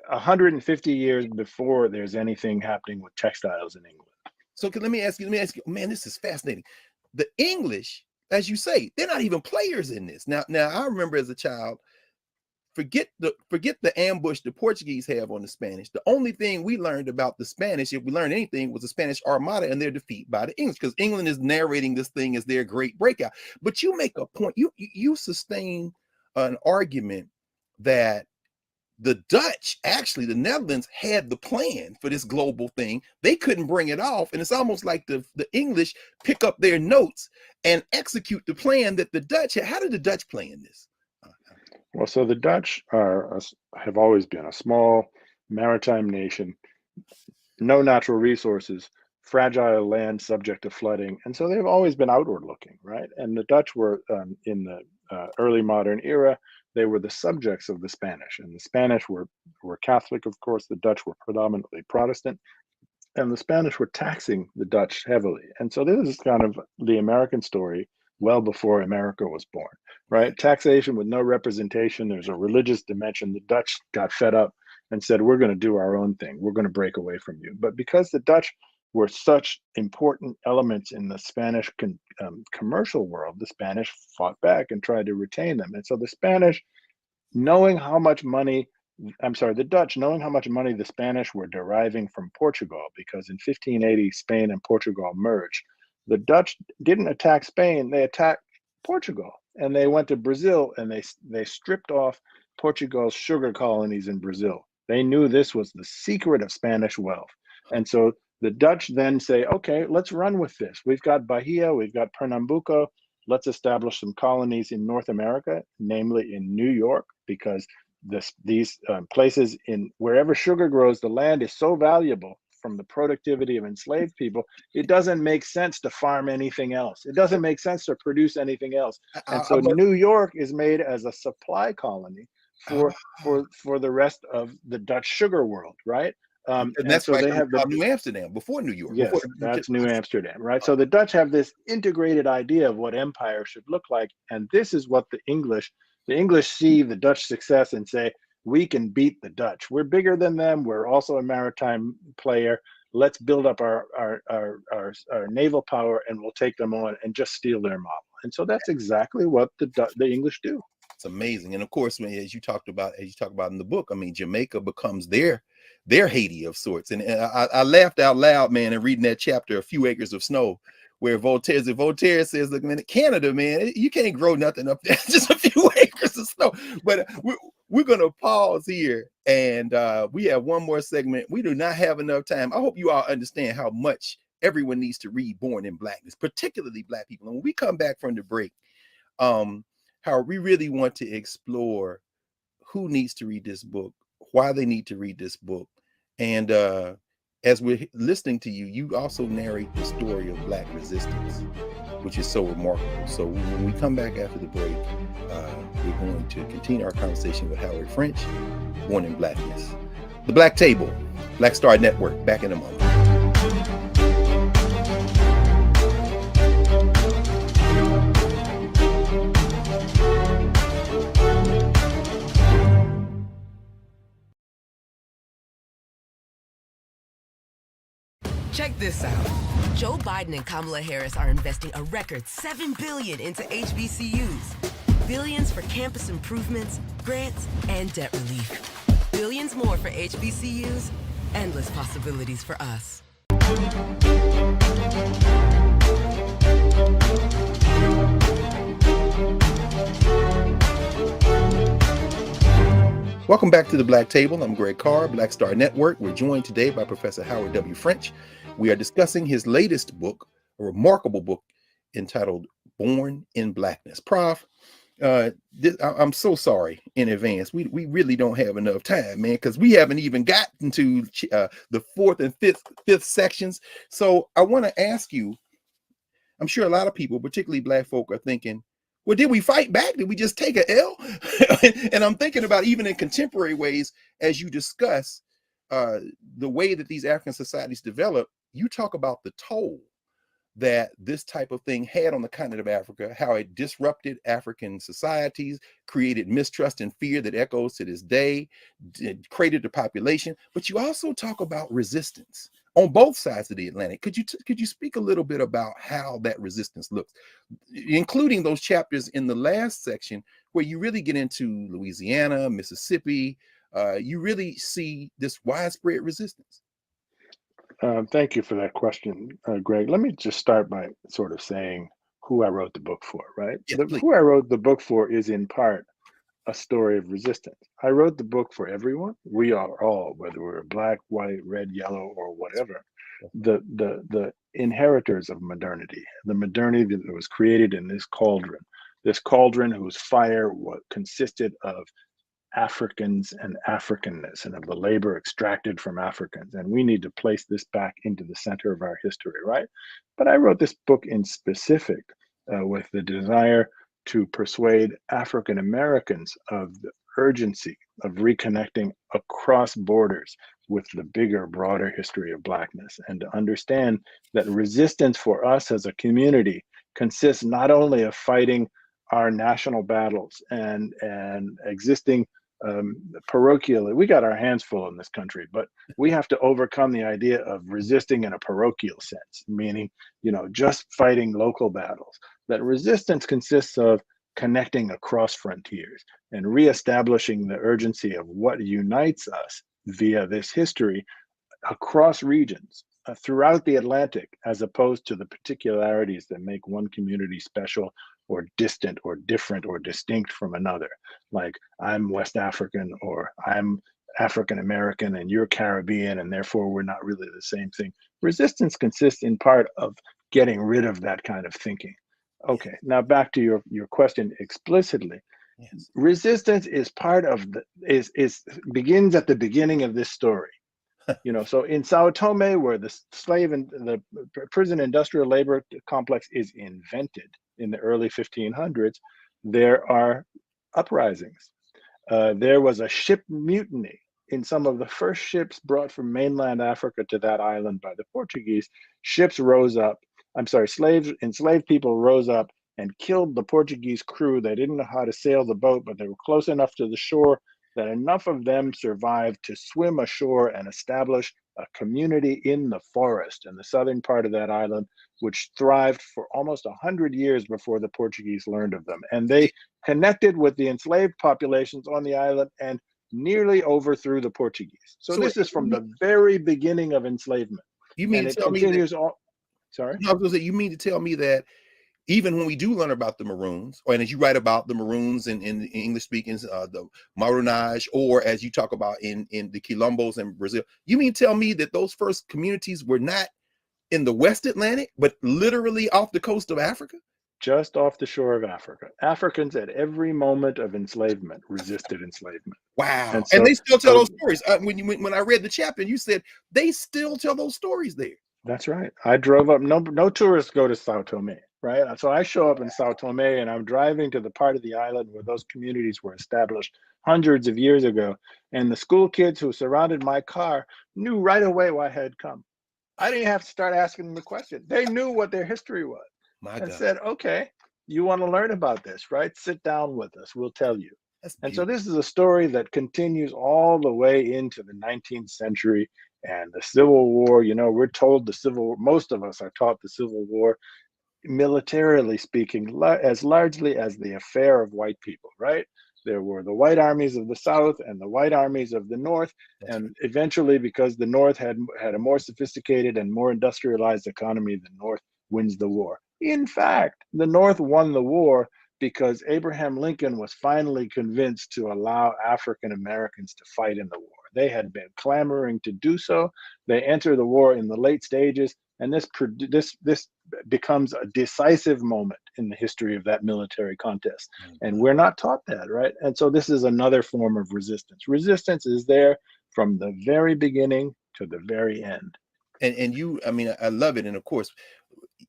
150 years before there's anything happening with textiles in England. So let me ask you, man, this is fascinating. The English, as you say, they're not even players in this. Now I remember as a child, forget the ambush the Portuguese have on the Spanish. The only thing we learned about the Spanish, if we learned anything, was the Spanish Armada and their defeat by the English, because England is narrating this thing as their great breakout. But you make a point, you sustain an argument that the Dutch, actually the Netherlands, had the plan for this global thing. They couldn't bring it off, and it's almost like the English pick up their notes and execute the plan that the Dutch had. How did the Dutch play in this? Well, so the Dutch have always been a small maritime nation, no natural resources, fragile land subject to flooding, and so they've always been outward looking, right? And the Dutch were in the early modern era, they were the subjects of the Spanish, and the Spanish were Catholic, of course. The Dutch were predominantly Protestant, and the Spanish were taxing the Dutch heavily. And so this is kind of the American story well before America was born, right? Taxation with no representation. There's a religious dimension. The Dutch got fed up and said, we're going to do our own thing. We're going to break away from you. But because the Dutch were such important elements in the Spanish commercial world, the Spanish fought back and tried to retain them. And so the Spanish, knowing how much money, the Dutch, knowing how much money the Spanish were deriving from Portugal, because in 1580, Spain and Portugal merged. The Dutch didn't attack Spain, they attacked Portugal. And they went to Brazil and they stripped off Portugal's sugar colonies in Brazil. They knew this was the secret of Spanish wealth. And so the Dutch then say, okay, let's run with this. We've got Bahia, we've got Pernambuco. Let's establish some colonies in North America, namely in New York, because these places in wherever sugar grows, the land is so valuable from the productivity of enslaved people, it doesn't make sense to farm anything else. It doesn't make sense to produce anything else. And so New York is made as a supply colony for the rest of the Dutch sugar world, right? And that's so why they have New Amsterdam before New York. Yes, that's New Amsterdam, right? So the Dutch have this integrated idea of what empire should look like, and this is what the English The English see the Dutch success and say, we can beat the Dutch. We're bigger than them. We're also a maritime player. Let's build up our naval power and we'll take them on and just steal their model. And so that's exactly what the English do. It's amazing. And of course, as you talk about in the book, I mean, Jamaica becomes their Haiti of sorts. And I laughed out loud, man, in reading that chapter, A Few Acres of Snow, where Voltaire says, look, man, Canada, man, you can't grow nothing up there, just a few acres of snow. But we're going to pause here, and we have one more segment. We do not have enough time. I hope you all understand how much everyone needs to read Born in Blackness, particularly Black people. And when we come back from the break, how we really want to explore who needs to read this book, why they need to read this book. And as we're listening to you, you also narrate the story of Black resistance, which is so remarkable. So when we come back after the break, we're going to continue our conversation with Howard French, Born in Blackness. The Black Table, Black Star Network, back in a moment. Check this out. Joe Biden and Kamala Harris are investing a record $7 billion into HBCUs. Billions for campus improvements, grants, and debt relief. Billions more for HBCUs. Endless possibilities for us. Welcome back to the Black Table. I'm Greg Carr, Black Star Network. We're joined today by Professor Howard W. French. We are discussing his latest book, a remarkable book entitled Born in Blackness. Prof, I'm so sorry in advance. We really don't have enough time, man, because we haven't even gotten to the fourth and fifth sections. So I want to ask you, I'm sure a lot of people, particularly Black folk, are thinking, well, did we fight back? Did we just take an L? And I'm thinking about, even in contemporary ways, as you discuss the way that these African societies develop, you talk about the toll that this type of thing had on the continent of Africa, how it disrupted African societies, created mistrust and fear that echoes to this day, created the population. But you also talk about resistance on both sides of the Atlantic. Could you speak a little bit about how that resistance looks, including those chapters in the last section where you really get into Louisiana, Mississippi? You really see this widespread resistance. Thank you for that question, Greg. Let me just start by sort of saying who I wrote the book for, right? Yes, Who I wrote the book for is in part a story of resistance. I wrote the book for everyone. We are all, whether we're black, white, red, yellow, or whatever, the inheritors of modernity, the modernity that was created in this cauldron whose fire consisted of Africans and Africanness and of the labor extracted from Africans. And we need to place this back into the center of our history, right? But I wrote this book in specific with the desire to persuade African Americans of the urgency of reconnecting across borders with the bigger, broader history of Blackness, and to understand that resistance for us as a community consists not only of fighting our national battles and existing parochially. We got our hands full in this country, but we have to overcome the idea of resisting in a parochial sense, meaning, just fighting local battles. That resistance consists of connecting across frontiers and reestablishing the urgency of what unites us via this history across regions throughout the Atlantic, as opposed to the particularities that make one community special or distant or different or distinct from another. Like, I'm West African, or I'm African American and you're Caribbean, and therefore we're not really the same thing. Resistance consists in part of getting rid of that kind of thinking. Okay, now back to your question explicitly. Yes. Resistance is part of begins at the beginning of this story. So in Sao Tome, where the slave and the prison industrial labor complex is invented in the early 1500s, there are uprisings. There was a ship mutiny in some of the first ships brought from mainland Africa to that island by the Portuguese. Ships rose up. Enslaved people rose up and killed the Portuguese crew. They didn't know how to sail the boat, but they were close enough to the shore that enough of them survived to swim ashore and establish a community in the forest in the southern part of that island, which thrived for almost 100 years before the Portuguese learned of them. And they connected with the enslaved populations on the island and nearly overthrew the Portuguese. So this is from the very beginning of enslavement. You mean and to it tell continues me that, all. Sorry? I was gonna say, you mean to tell me that even when we do learn about the Maroons, or and as you write about the Maroons in English speaking, the Maroonage, or as you talk about in the Quilombos in Brazil, you mean to tell me that those first communities were not in the West Atlantic, but literally off the coast of Africa? Just off the shore of Africa. Africans at every moment of enslavement resisted enslavement. Wow. And And so, they still tell those stories. When I read the chapter, you said they still tell those stories there. that's right. I drove up. No tourists go to Sao Tome, right? So I show up in Sao Tome and I'm driving to the part of the island where those communities were established hundreds of years ago. And the school kids who surrounded my car knew right away why I had come. I didn't have to start asking them the question. They knew what their history was. My And God. said, okay, you want to learn about this, right? Sit down with us. We'll tell you. That's And so beautiful. this is a story that continues all the way into the 19th century and the Civil War. You know, we're told most of us are taught the Civil War, militarily speaking, as largely as the affair of white people, right? There were the white armies of the South and the white armies of the North. That's And right. eventually, because the North had a more sophisticated and more industrialized economy, the North wins the war. In fact, the North won the war because Abraham Lincoln was finally convinced to allow African Americans to fight in the war. They had been clamoring to do so. They enter the war in the late stages, and this becomes a decisive moment in the history of that military contest. And we're not taught that, right? And so this is another form of resistance. Resistance is there from the very beginning to the very end. And you, I mean, I love it. And of course,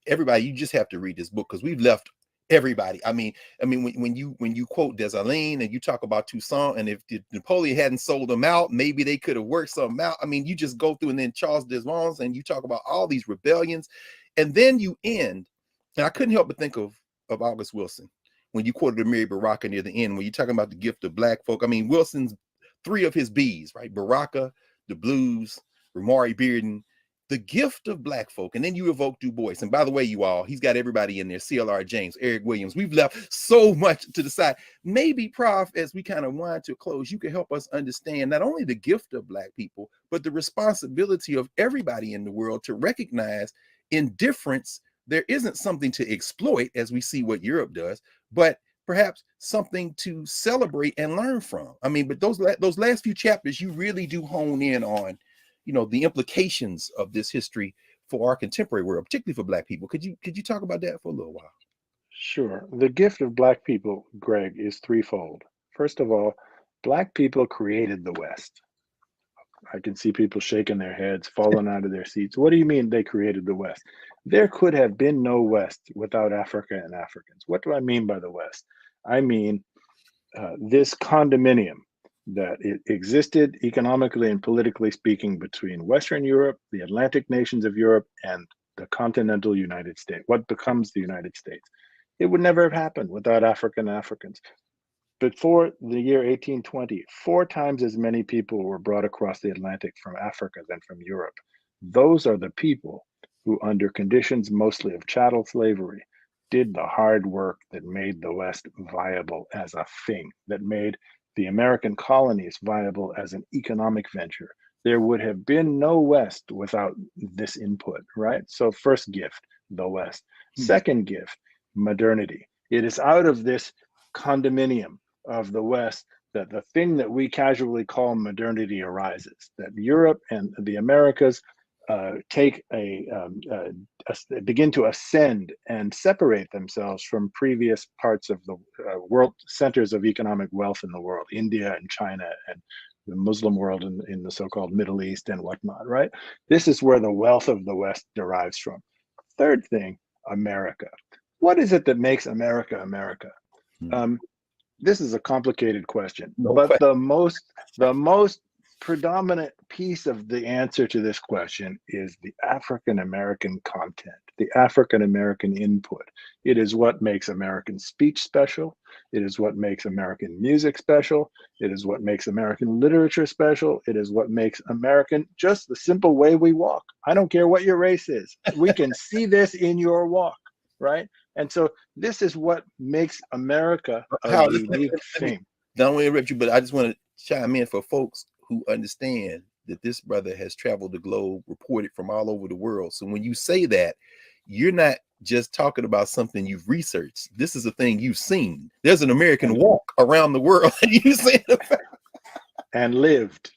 everybody, you just have to read this book because we've left everybody. I mean, when you quote Dessalines and you talk about Toussaint, and if Napoleon hadn't sold them out, maybe they could have worked something out. I mean, you just go through, and then Charles Desmond, and you talk about all these rebellions, and then you end. And I couldn't help but think of August Wilson when you quoted Mary Baraka near the end, when you're talking about the gift of Black folk. I mean, Wilson's three of his B's, right? Baraka, the blues, Ramari Bearden, the gift of Black folk. And then you evoke Du Bois. And by the way, you all, he's got everybody in there. CLR James, Eric Williams. We've left so much to the side. Maybe, Prof, as we kind of wind to a close, you can help us understand not only the gift of Black people, but the responsibility of everybody in the world to recognize in difference, there isn't something to exploit, as we see what Europe does, but perhaps something to celebrate and learn from. I mean, but those last few chapters, you really do hone in on, you know, the implications of this history for our contemporary world, particularly for Black people. Could you talk about that for a little while? Sure. The gift of Black people, Greg, is threefold. First of all, Black people created the West. I can see people shaking their heads, falling out of their seats. What do you mean they created the West? There could have been no West without Africa and Africans. What do I mean by the West? I mean this condominium that it existed economically and politically speaking between Western Europe, the Atlantic nations of Europe, and the continental United States, what becomes the United States. It would never have happened without African Africans. Before the year 1820, 4 times as many people were brought across the Atlantic from Africa than from Europe. Those are the people who, under conditions mostly of chattel slavery, did the hard work that made the West viable as a thing, that made the American colonies viable as an economic venture. There would have been no West without this input, right? So first gift, the West. Second gift, modernity. It is out of this condominium of the West that the thing that we casually call modernity arises, that Europe and the Americas begin to ascend and separate themselves from previous parts of the world centers of economic wealth in the world, India and China and the Muslim world in the so-called Middle East and whatnot, right? This is where the wealth of the West derives from. Third thing, America. What is it that makes America America? This is a complicated question, but the most predominant piece of the answer to this question is the African American content, the African American input. It is what makes American speech special. It is what makes American music special. It is what makes American literature special. It is what makes American just the simple way we walk. I don't care what your race is. We can see this in your walk, right? And so this is what makes America a unique thing. Don't want to interrupt you, but I just want to chime in for folks who understand that this brother has traveled the globe, reported from all over the world. So when you say that, you're not just talking about something you've researched. This is a thing you've seen. There's an American walk around the world, and you say and lived.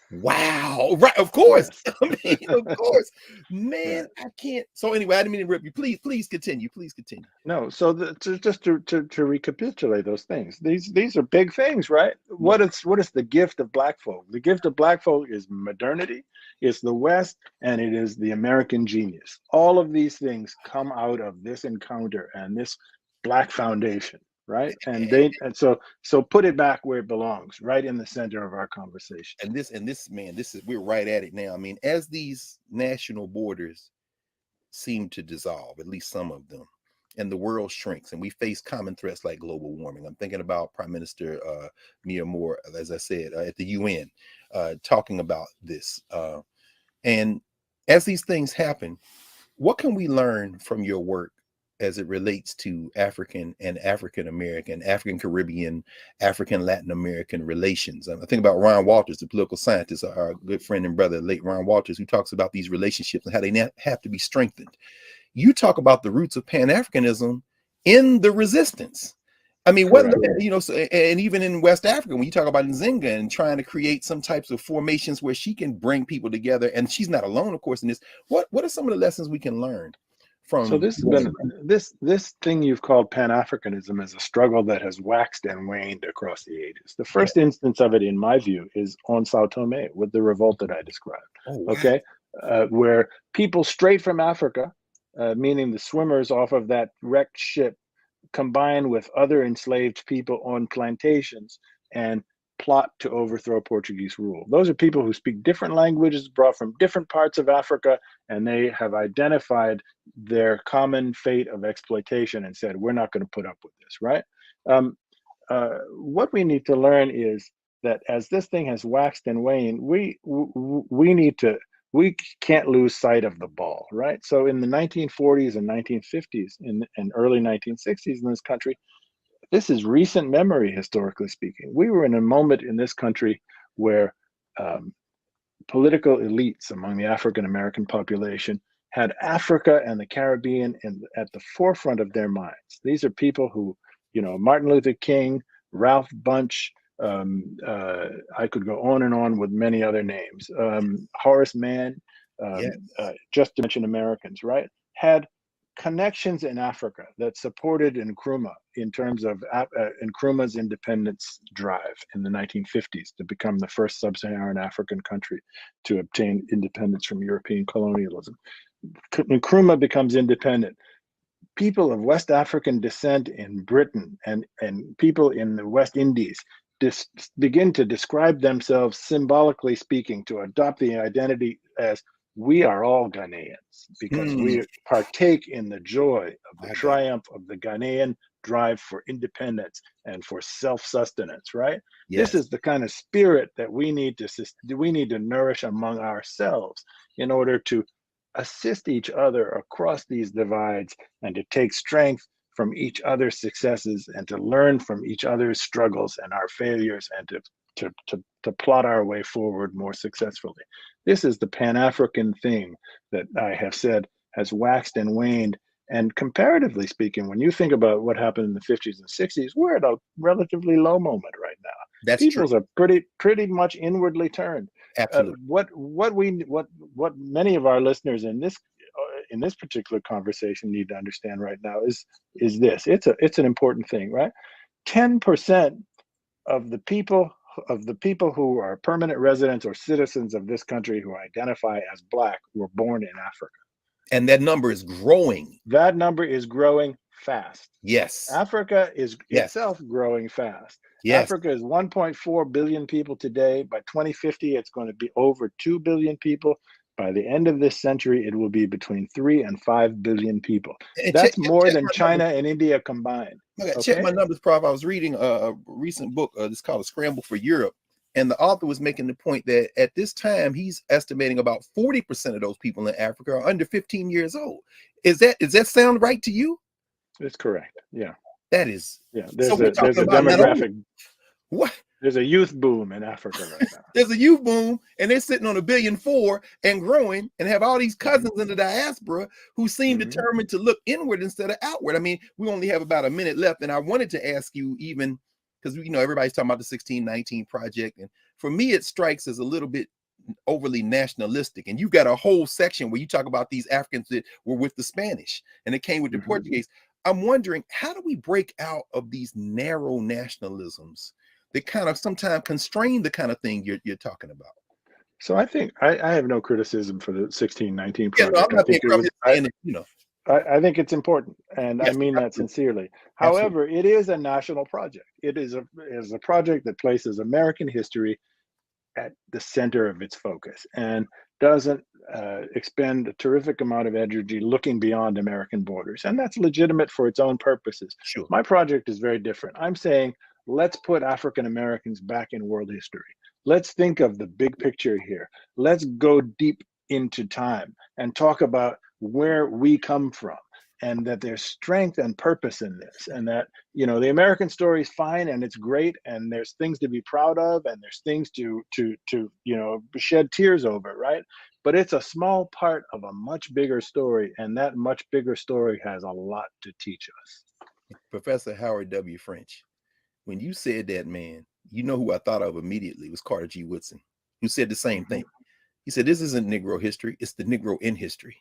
Wow, right, of course. Yes. I mean, of course, man. I can't. So anyway, I didn't mean to rip you. Please continue. Please continue. No, so just to recapitulate those things, these are big things, right? What is the gift of Black folk? The gift of Black folk is modernity, it's the West, and it is the American genius. All of these things come out of this encounter and this Black foundation, right? And so put it back where it belongs, right in the center of our conversation. And this man, we're right at it now. I mean, as these national borders seem to dissolve, at least some of them, and the world shrinks, and we face common threats like global warming. I'm thinking about Prime Minister Mia Moore, as I said, at the UN, talking about this. And as these things happen, what can we learn from your work as it relates to African and African American, African Caribbean, African Latin American relations? I think about Ron Walters, the political scientist, our good friend and brother, late Ron Walters, who talks about these relationships and how they have to be strengthened. You talk about the roots of Pan-Africanism in the resistance. I mean, what, you know, and even in West Africa, when you talk about Nzinga and trying to create some types of formations where she can bring people together, and she's not alone, of course, in this. What are some of the lessons we can learn from? So this has been this thing you've called Pan-Africanism is a struggle that has waxed and waned across the ages. The first instance of it, in my view, is on Sao Tome with the revolt that I described. Oh, wow. Okay, where people straight from Africa, meaning the swimmers off of that wrecked ship, combine with other enslaved people on plantations and plot to overthrow Portuguese rule. Those are people who speak different languages, brought from different parts of Africa, and they have identified their common fate of exploitation and said, we're not going to put up with this, right? What we need to learn is that as this thing has waxed and waned, we can't lose sight of the ball, right? So in the 1940s and 1950s and early 1960s in this country, this is recent memory, historically speaking. We were in a moment in this country where political elites among the African American population had Africa and the Caribbean at the forefront of their minds. These are people who, you know, Martin Luther King, Ralph Bunche, I could go on and on with many other names. Horace Mann, just to mention Americans, right? Had connections in Africa that supported Nkrumah in terms of Nkrumah's independence drive in the 1950s to become the first sub-Saharan African country to obtain independence from European colonialism. Nkrumah becomes independent. People of West African descent in Britain and people in the West Indies begin to describe themselves, symbolically speaking, to adopt the identity as we are all Ghanaians because we partake in the joy of the triumph of the Ghanaian drive for independence and for self-sustenance, right? Yes. This is the kind of spirit that we need to nourish among ourselves in order to assist each other across these divides and to take strength from each other's successes and to learn from each other's struggles and our failures and to plot our way forward more successfully. This is the Pan-African thing that I have said has waxed and waned. And comparatively speaking, when you think about what happened in the 50s and 60s, we're at a relatively low moment right now. That's Peoples true. are pretty much inwardly turned. Absolutely. What many of our listeners in this particular conversation need to understand right now is this. It's an important thing, right? 10% of the people who are permanent residents or citizens of this country who identify as Black were born in Africa. And that number is growing. That number is growing fast. Yes. Africa is itself growing fast. Yes. Africa is 1.4 billion people today. By 2050, it's going to be over 2 billion people. By the end of this century, it will be between 3 and 5 billion people. And That's more than my China numbers. and India combined. Okay, check Okay. my numbers, Prof. I was reading a recent book. It's called A Scramble for Europe. And the author was making the point that at this time, he's estimating about 40% of those people in Africa are under 15 years old. Does that sound right to you? It's correct. Yeah. That is. Yeah. So There's we're a talking there's a about not only demographic. what There's a youth boom in Africa right now. there's a youth boom, and they're sitting on 1.4 billion and growing, and have all these cousins in the diaspora who seem determined to look inward instead of outward. I mean, we only have about a minute left, and I wanted to ask you, even because everybody's talking about the 1619 project, and for me, it strikes as a little bit overly nationalistic. And you got a whole section where you talk about these Africans that were with the Spanish and it came with the Portuguese. I'm wondering, how do we break out of these narrow nationalisms that kind of sometimes constrain the kind of thing you're talking about? So I think I have no criticism for the 1619 Yeah, no, project. I'm not being I think it's important, and I Yes, mean that absolutely. sincerely. Absolutely. However, it is a national project. It is a project that places American history at the center of its focus and doesn't expend a terrific amount of energy looking beyond American borders. And that's legitimate for its own purposes. Sure. My project is very different. I'm saying, let's put African Americans back in world history. Let's think of the big picture here. Let's go deep into time and talk about where we come from, and that there's strength and purpose in this, and that the American story is fine and it's great, and there's things to be proud of, and there's things to shed tears over, right? But it's a small part of a much bigger story, and that much bigger story has a lot to teach us. Professor Howard W. French, when you said that, man, who I thought of immediately was Carter G. Woodson, who said the same thing. He said, this isn't Negro history, it's the Negro in history.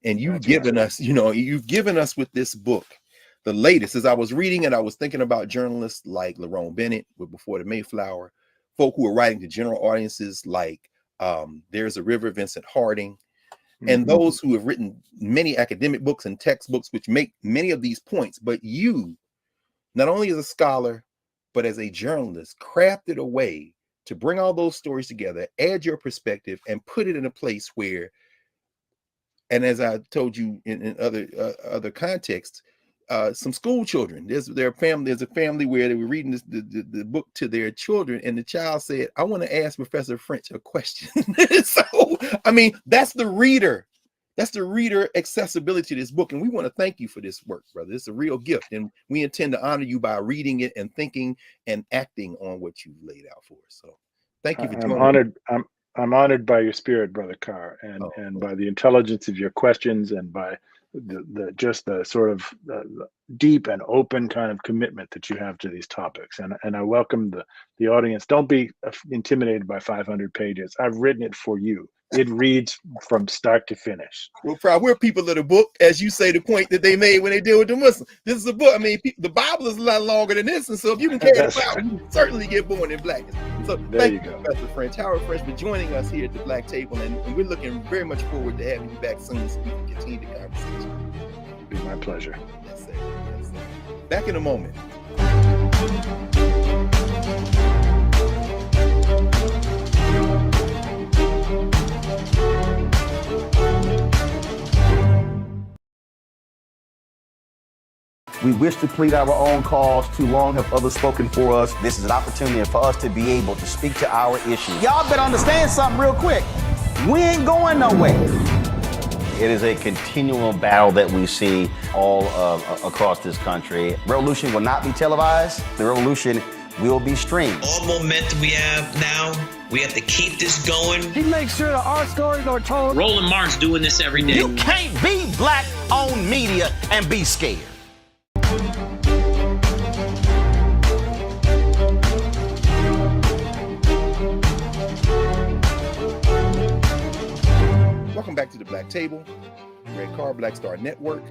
And you've given us, you've given us with this book, the latest. As I was reading it, I was thinking about journalists like Lerone Bennett with Before the Mayflower, folk who are writing to general audiences like There's a River, Vincent Harding, and those who have written many academic books and textbooks which make many of these points. But you, not only as a scholar, but as a journalist, crafted a way to bring all those stories together, add your perspective, and put it in a place where, and as I told you in other contexts, some school children, there's a family where they were reading the book to their children, and the child said, I want to ask Professor French a question. So, I mean, that's the reader accessibility to this book. And we want to thank you for this work, brother. It's a real gift. And we intend to honor you by reading it and thinking and acting on what you've laid out for us. So thank you for joining me. I'm honored by your spirit, Brother Carr, and by the intelligence of your questions, and by the sort of deep and open kind of commitment that you have to these topics. And I welcome the audience. Don't be intimidated by 500 pages. I've written it for you. It reads from start to finish. Well, we're people of the book, as you say, the point that they made when they deal with the Muslims. This is a book. I mean, the Bible is a lot longer than this, and so if you can carry it out, you can certainly get born in blackness. So thank you, Professor French, Howard French, for joining us here at the Black Table, and we're looking very much forward to having you back soon so we can continue the conversation. It'd be my pleasure. Yes, sir. Yes, sir. Back in a moment. We wish to plead our own cause. Too long have others spoken for us. This is an opportunity for us to be able to speak to our issues. Y'all better understand something real quick. We ain't going nowhere. It is a continual battle that we see all across this country. Revolution will not be televised. The revolution will be streamed. All momentum we have now, we have to keep this going. He makes sure that our stories are told. Roland Martin's doing this every day. You can't be black-owned media and be scared. Welcome back to the Black Table, Greg Carr, Black Star Network.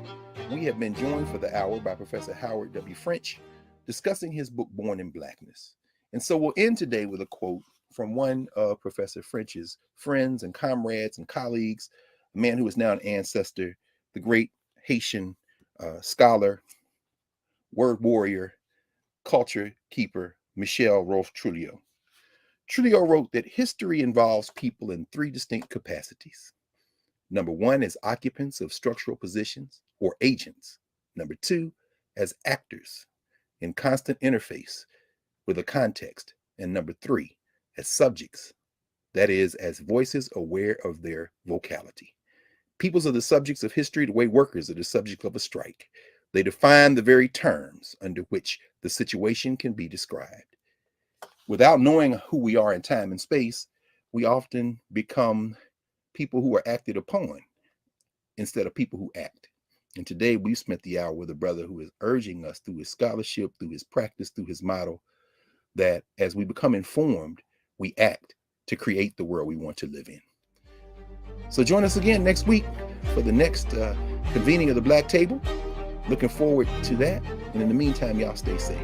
We have been joined for the hour by Professor Howard W. French, discussing his book, Born in Blackness. And so we'll end today with a quote from one of Professor French's friends and comrades and colleagues, a man who is now an ancestor, the great Haitian scholar, word warrior, culture keeper, Michel Rolfe Trujillo. Trujillo wrote that history involves people in three distinct capacities: Number 1, as occupants of structural positions or agents. Number 2, as actors in constant interface with a context. And number 3, as subjects, that is, as voices aware of their vocality. Peoples are the subjects of history the way workers are the subject of a strike. They define the very terms under which the situation can be described. Without knowing who we are in time and space, we often become people who are acted upon instead of people who act. And today we spent the hour with a brother who is urging us through his scholarship, through his practice, through his model, that as we become informed, we act to create the world we want to live in. So join us again next week for the next convening of the Black Table. Looking forward to that. And in the meantime, y'all stay safe.